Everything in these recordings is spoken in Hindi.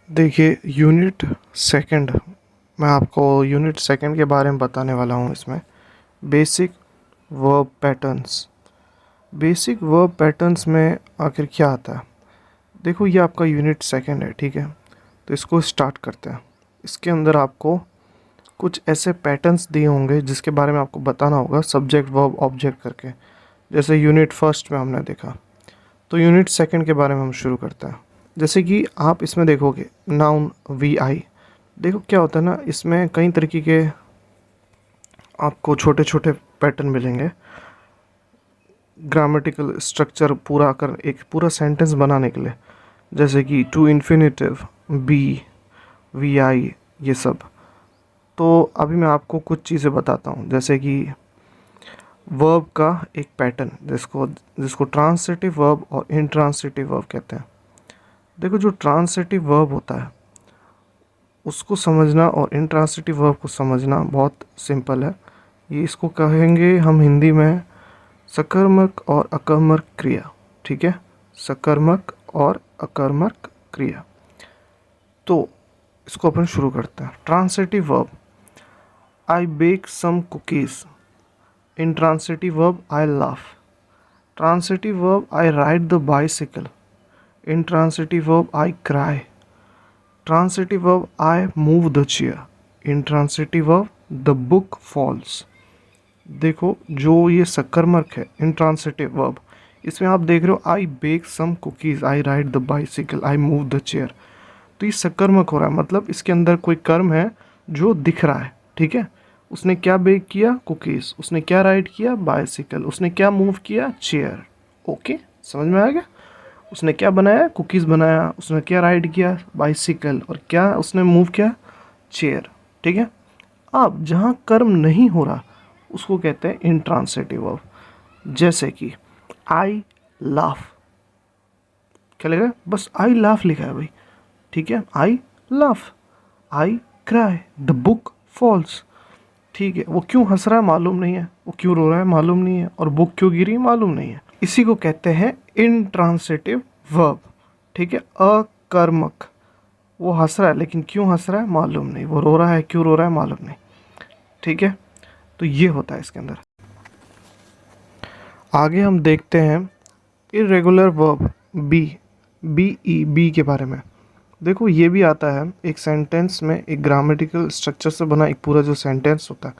देखिए यूनिट सेकंड, मैं आपको यूनिट सेकंड के बारे में बताने वाला हूँ। इसमें basic verb patterns. Basic verb patterns में आखिर क्या आता है? देखो ये आपका यूनिट सेकंड है, ठीक है। तो इसको स्टार्ट करते हैं। इसके अंदर आपको कुछ ऐसे पैटर्न्स दिए होंगे जिसके बारे में आपको बताना होगा सब्जेक्ट वर्ब ऑब्जेक्ट करके, जैसे यूनिट फर्स्ट में हमने देखा। तो यूनिट सेकंड के बारे में हम शुरू करते हैं। जैसे कि आप इसमें देखोगे नाउन वी आई, देखो क्या होता है ना, इसमें कई तरीके के आपको छोटे छोटे पैटर्न मिलेंगे। ग्रामेटिकल स्ट्रक्चर पूरा कर एक पूरा सेंटेंस बनाने के लिए, जैसे कि टू इन्फिनेटिव, बी, वी आई, ये सब। तो अभी मैं आपको कुछ चीज़ें बताता हूँ, जैसे कि वर्ब का एक पैटर्न जिसको जिसको ट्रांसिटिव वर्ब और इंट्रांसिटिव वर्ब कहते हैं। देखो जो ट्रांसिटिव वर्ब होता है उसको समझना और इंट्रांसिटिव वर्ब को समझना बहुत सिंपल है। ये इसको कहेंगे हम हिंदी में सकर्मक और अकर्मक क्रिया, ठीक है। सकर्मक और अकर्मक क्रिया। तो इसको अपन शुरू करते हैं। Transitive verb, I bake some cookies. Intransitive verb, I laugh. Transitive verb, I ride the bicycle. Intransitive verb, I cry. Transitive verb, I move the chair. Intransitive verb, the book falls. देखो जो ये सकर्मक है इंट्रांसिटिव वर्ब, इसमें आप देख रहे हो I bake some cookies, I ride the bicycle, I move the chair. तो ये सकर्मक हो रहा है, मतलब इसके अंदर कोई कर्म है जो दिख रहा है, ठीक है। उसने क्या बेक किया? कुकीज़। उसने क्या राइड किया? बाइसिकल। उसने क्या मूव किया? चेयर। ओके, समझ में आ गया। उसने क्या बनाया? कुकीज़ बनाया। उसने क्या राइड किया? बाइसिकल। और क्या उसने मूव किया? चेयर, ठीक है। अब जहाँ कर्म नहीं हो रहा उसको कहते हैं इंट्रांसिटिव वर्ब। जैसे कि आई लाफ, क्या लिखा है? बस आई लाफ लिखा है भाई, ठीक है। I laugh. I cry, the book falls, ठीक है। वो क्यों हंस रहा है मालूम नहीं है, वो क्यों रो रहा है मालूम नहीं है, और बुक क्यों गिरी मालूम नहीं है। इसी को कहते हैं इंट्रांसिटिव वर्ब, ठीक है। अकर्मक, वो हंस रहा है लेकिन क्यों हंस रहा है मालूम नहीं, वो रो रहा है क्यों रो रहा है मालूम नहीं, ठीक है। तो ये होता है इसके अंदर। आगे हम देखते हैं इरेगुलर वर्ब, बी, बी के बारे में। देखो ये भी आता है एक सेंटेंस में, एक ग्रामेटिकल स्ट्रक्चर से बना एक पूरा जो सेंटेंस होता है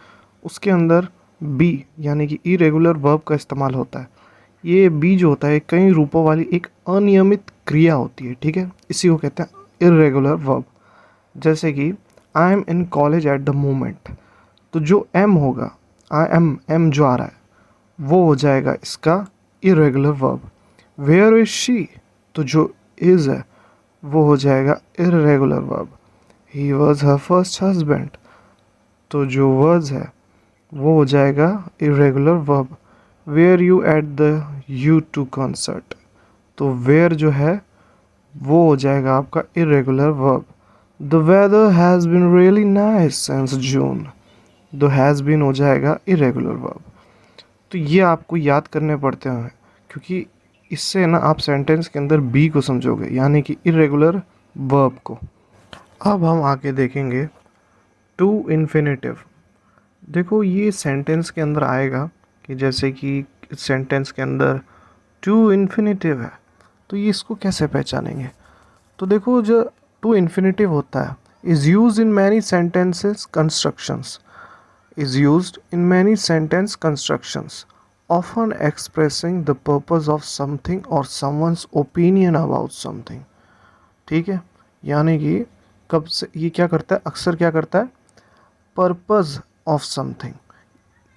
उसके अंदर बी यानी कि इरेगुलर वर्ब का इस्तेमाल होता है। ये बी जो होता है कई रूपों वाली एक अनियमित क्रिया होती है, ठीक है। इसी को कहते हैं इरेगुलर वर्ब। जैसे कि I am in college at the moment, तो जो एम होगा, आई एम जो आ रहा है वो हो जाएगा इसका irregular verb. Where is she, तो जो इज़ है वो हो जाएगा irregular verb. He was her first husband, तो जो वर्ज है वो हो जाएगा irregular verb. Where you at the you to concert, तो वेयर जो है वो हो जाएगा आपका irregular verb. The weather has been really nice since June, the has been हो जाएगा इरेगुलर वर्ब। तो ये आपको याद करने पड़ते हैं क्योंकि इससे ना आप सेंटेंस के अंदर बी को समझोगे यानी कि इरेगुलर वर्ब को। अब हम आगे देखेंगे टू इन्फिनेटिव। देखो ये सेंटेंस के अंदर आएगा कि जैसे कि सेंटेंस के अंदर टू इन्फिनेटिव है, तो ये इसको कैसे पहचानेंगे? तो देखो जो टू इन्फिनेटिव होता है is use in many sentences constructions, is used in many sentence constructions, often expressing the purpose of something or someone's opinion about something, ठीक है। यानी कि कब से ये क्या करता है, अक्सर क्या करता है, पर्पस ऑफ समथिंग,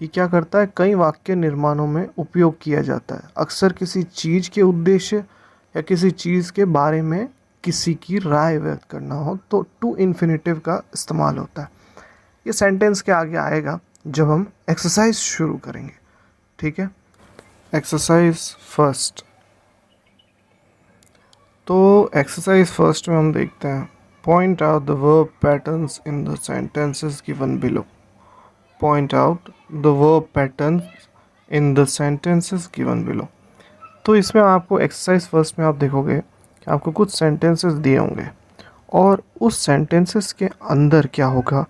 ये क्या करता है कई वाक्य निर्माणों में उपयोग किया जाता है। अक्सर किसी चीज़ के उद्देश्य या किसी चीज़ के बारे में किसी की राय व्यक्त करना हो तो टू इन्फिनेटिव का इस्तेमाल होता है। ये सेंटेंस के आगे आएगा जब हम एक्सरसाइज शुरू करेंगे, ठीक है। एक्सरसाइज फर्स्ट, तो एक्सरसाइज फर्स्ट में हम देखते हैं point out the verb patterns in the sentences given below. Point out the verb patterns in the sentences given below. तो इसमें आपको एक्सरसाइज फर्स्ट में आप देखोगे कि आपको कुछ सेंटेंसेस दिए होंगे और उस सेंटेंसेस के अंदर क्या होगा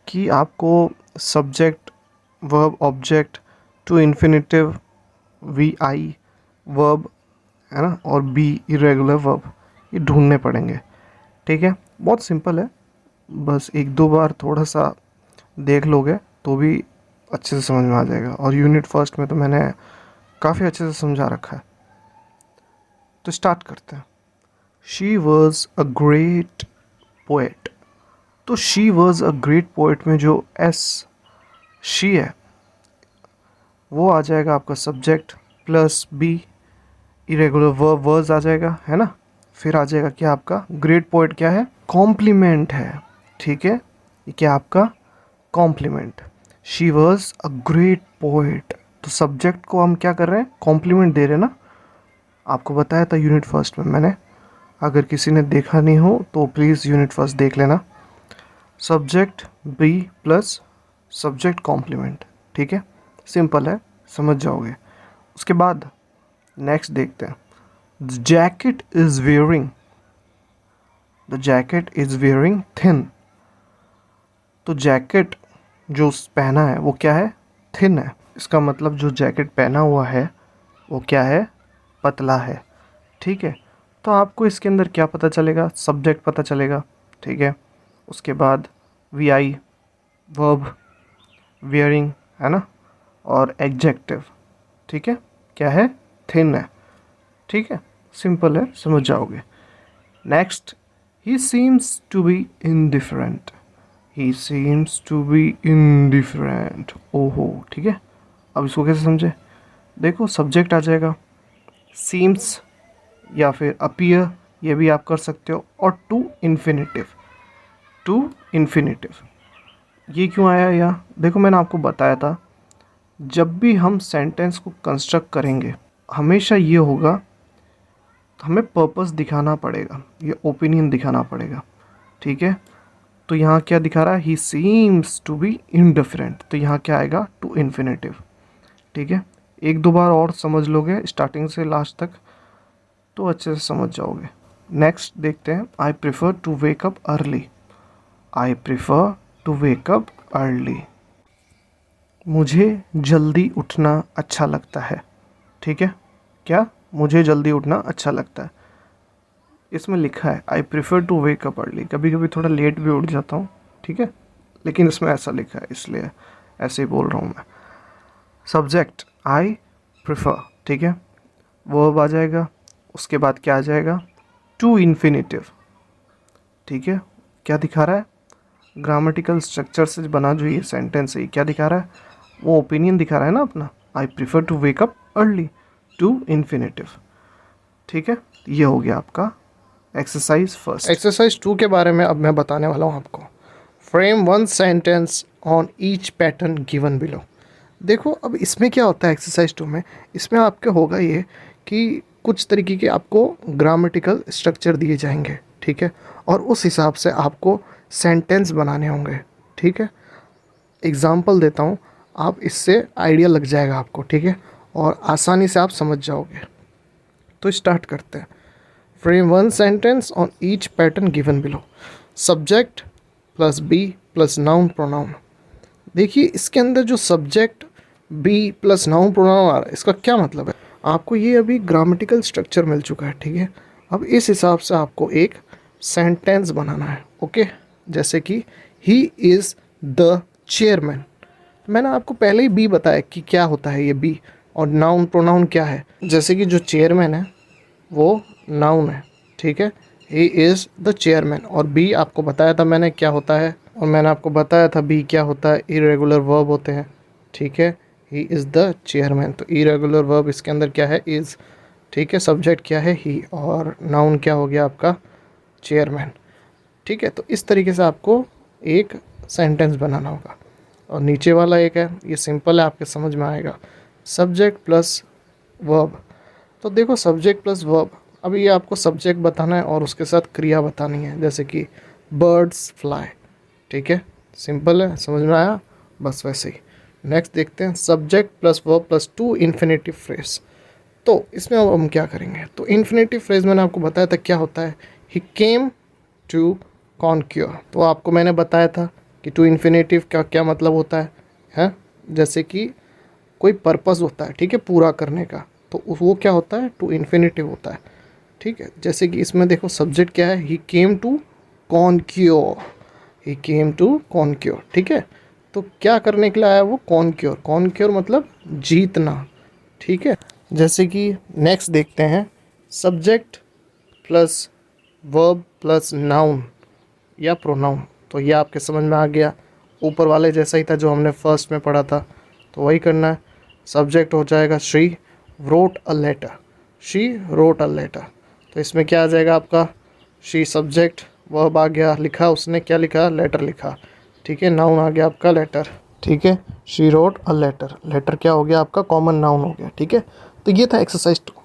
कि आपको subject, verb, object, to infinitive, V I, verb, है ना, और बी इरेगुलर वर्ब, ये ढूंढने पड़ेंगे। ठीक है, बहुत सिंपल है, बस एक दो बार थोड़ा सा देख लोगे तो भी अच्छे से समझ में आ जाएगा। और यूनिट फर्स्ट में तो मैंने काफ़ी अच्छे से समझा रखा है। तो स्टार्ट करते हैं। She was a great poet. तो she was a great poet में जो एस शी है वो आ जाएगा आपका subject plus be irregular verb वर्ज आ जाएगा, है ना। फिर आ जाएगा क्या आपका ग्रेट पोएट क्या है, कॉम्प्लीमेंट है। ठीक है, ये क्या आपका complement. She was a great poet, तो सब्जेक्ट को हम क्या कर रहे हैं, कॉम्प्लीमेंट दे रहे हैं ना। आपको बताया था यूनिट फर्स्ट में मैंने, अगर किसी ने देखा नहीं हो तो प्लीज़ यूनिट फर्स्ट देख लेना। Subject be plus subject complement. ठीक है, सिंपल है, समझ जाओगे। उसके बाद नेक्स्ट देखते हैं। The jacket is wearing, the jacket is wearing thin. तो जैकेट जो पहना है वो क्या है, थिन है। इसका मतलब जो जैकेट पहना हुआ है वो क्या है, पतला है। ठीक है, तो आपको इसके अंदर क्या पता चलेगा, सब्जेक्ट पता चलेगा। ठीक है, उसके बाद वी आई, वर्ब, वियरिंग, है ना, और एग्जेक्टिव। ठीक है, क्या है, थिन है। ठीक है, सिंपल है, समझ जाओगे। Next, he seems to be indifferent, he seems to be indifferent. ओहो, ठीक है, अब इसको कैसे समझे, देखो सब्जेक्ट आ जाएगा, सीम्स या फिर अपीयर, ये भी आप कर सकते हो, और टू इन्फिनेटिव, टू इन्फिनेटिव। ये क्यों आया यहाँ, देखो मैंने आपको बताया था जब भी हम सेंटेंस को कंस्ट्रक्ट करेंगे हमेशा ये होगा, हमें पर्पस दिखाना पड़ेगा, ये ओपिनियन दिखाना पड़ेगा। ठीक है, तो यहाँ क्या दिखा रहा है, he seems to be indifferent, तो यहाँ क्या आएगा, टू इन्फिनेटिव। ठीक है, एक दो बार और समझ लोगे स्टार्टिंग से लास्ट तक तो अच्छे से समझ जाओगे। नेक्स्ट देखते हैं, I prefer to wake up early, I prefer to wake up early, मुझे जल्दी उठना अच्छा लगता है। ठीक है, क्या, मुझे जल्दी उठना अच्छा लगता है। इसमें लिखा है I prefer to wake up early, कभी कभी थोड़ा लेट भी उठ जाता हूँ। ठीक है, लेकिन इसमें ऐसा लिखा है इसलिए ऐसे ही बोल रहा हूँ मैं। सब्जेक्ट आई प्रिफ़र, ठीक है, वर्ब आ जाएगा, उसके बाद क्या आ जाएगा, टू इन्फिनेटिव। ठीक है, क्या दिखा रहा है, ग्रामेटिकल स्ट्रक्चर से बना जो ये सेंटेंस है ये क्या दिखा रहा है, वो ओपिनियन दिखा रहा है ना अपना, I prefer to wake up early, to infinitive. ठीक है, ये हो गया आपका एक्सरसाइज फर्स्ट। एक्सरसाइज 2 के बारे में अब मैं बताने वाला हूँ आपको। Frame one sentence on each pattern given below. देखो अब इसमें क्या होता है एक्सरसाइज 2 में, इसमें आपके होगा ये कि कुछ तरीके के आपको ग्रामेटिकल स्ट्रक्चर दिए जाएंगे। ठीक है, और उस हिसाब से आपको सेंटेंस बनाने होंगे। ठीक है, एग्जाम्पल देता हूँ, आप इससे आइडिया लग जाएगा आपको। ठीक है, और आसानी से आप समझ जाओगे। तो स्टार्ट करते हैं। Frame one sentence on each pattern given below. Subject plus be plus noun pronoun. देखिए इसके अंदर जो subject be plus noun pronoun आ रहा है, इसका क्या मतलब है, आपको ये अभी ग्रामेटिकल स्ट्रक्चर मिल चुका है। ठीक है, अब इस हिसाब से आपको एक सेंटेंस बनाना है। ओके, जैसे कि ही इज़ द चेयरमैन। मैंने आपको पहले ही बी बताया कि क्या होता है ये बी, और नाउन प्रोनाउन क्या है, जैसे कि जो चेयरमैन है वो नाउन है। ठीक है, ही इज़ द चेयरमैन, और बी आपको बताया था मैंने क्या होता है, और मैंने आपको बताया था बी क्या होता है, इरेगुलर वर्ब होते हैं। ठीक है, ही इज़ द चेयरमैन, तो इरेगुलर वर्ब इसके अंदर क्या है, इज़। ठीक है, सब्जेक्ट क्या है, ही, और नाउन क्या हो गया आपका, चेयरमैन। ठीक है, तो इस तरीके से आपको एक सेंटेंस बनाना होगा। और नीचे वाला एक है, ये सिंपल है, आपके समझ में आएगा, सब्जेक्ट प्लस वर्ब। तो देखो सब्जेक्ट प्लस वर्ब, अभी ये आपको सब्जेक्ट बताना है और उसके साथ क्रिया बतानी है, जैसे कि बर्ड्स फ्लाई। ठीक है, सिंपल है, समझ में आया, बस वैसे ही। नेक्स्ट देखते हैं, subject plus verb plus two infinitive phrase. तो इसमें अब हम क्या करेंगे, तो इन्फिनेटिव फ्रेज मैंने आपको बताया था क्या होता है, ही केम टू कॉन्क्योर। तो आपको मैंने बताया था कि टू इन्फिनेटिव का क्या मतलब होता है, जैसे कि कोई पर्पस होता है, ठीक है, पूरा करने का, तो वो क्या होता है, टू इन्फिनेटिव होता है, ठीक है। जैसे कि इसमें देखो सब्जेक्ट क्या है, he came to conquer, he came to conquer, ठीक है। तो क्या करने के लिए आया वो, कॉन्क्योर, कॉन्क्योर मतलब जीतना, ठीक है। जैसे कि नेक्स्ट देखते हैं, subject plus verb plus noun या प्रोनाउन। तो ये आपके समझ में आ गया, ऊपर वाले जैसा ही था जो हमने फर्स्ट में पढ़ा था, तो वही करना है। सब्जेक्ट हो जाएगा she wrote a letter, she wrote a letter. तो इसमें क्या आ जाएगा आपका, शी सब्जेक्ट, वर्ब आ गया, लिखा उसने, क्या लिखा, लेटर लिखा, ठीक है। नाउन आ गया आपका लेटर, ठीक है। She wrote a letter, letter क्या हो गया आपका, कॉमन नाउन हो गया, ठीक है। तो ये था एक्सरसाइज 2।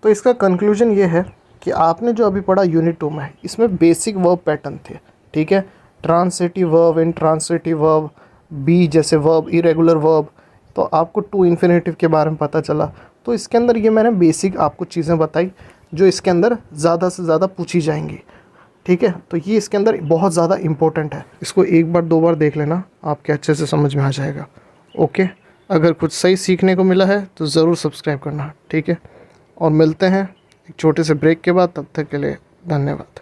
तो इसका कंक्लूजन ये है कि आपने जो अभी पढ़ा यूनिट 2 में, इसमें बेसिक वर्ब पैटर्न थे, ठीक है। Transitive verb, intransitive verb, be जैसे वर्ब, इरेगुलर वर्ब। तो आपको टू इन्फिनेटिव के बारे में पता चला। तो इसके अंदर ये मैंने बेसिक आपको चीज़ें बताई जो इसके अंदर ज़्यादा से ज़्यादा पूछी जाएंगी, ठीक है। तो ये इसके अंदर बहुत ज़्यादा इंपॉर्टेंट है, इसको एक बार दो बार देख लेना, आपके अच्छे से समझ में आ जाएगा। ओके, अगर कुछ सही सीखने को मिला है तो ज़रूर सब्सक्राइब करना, ठीक है। और मिलते हैं एक छोटे से ब्रेक के बाद, तब तक के लिए धन्यवाद।